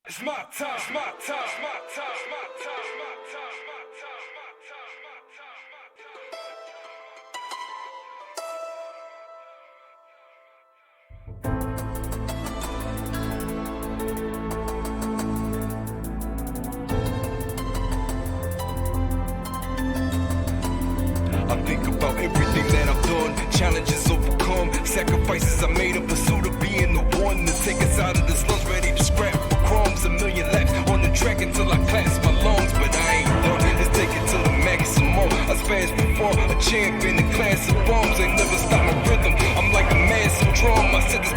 It's my time, it's my time, it's my time, it's my time, it's my time, it's my time, it's my time, I think about everything that I've done, challenges overcome, sacrifices I made in pursuit of being the one to take us out of this lunch, ready to scrap for crumbs. A million laps on the track until I clasp my lungs, but I ain't done. Let's take it to the max some more. I was fast before, a champion in class of bombs. Ain't never stop my rhythm. I'm like a massive drum. I said this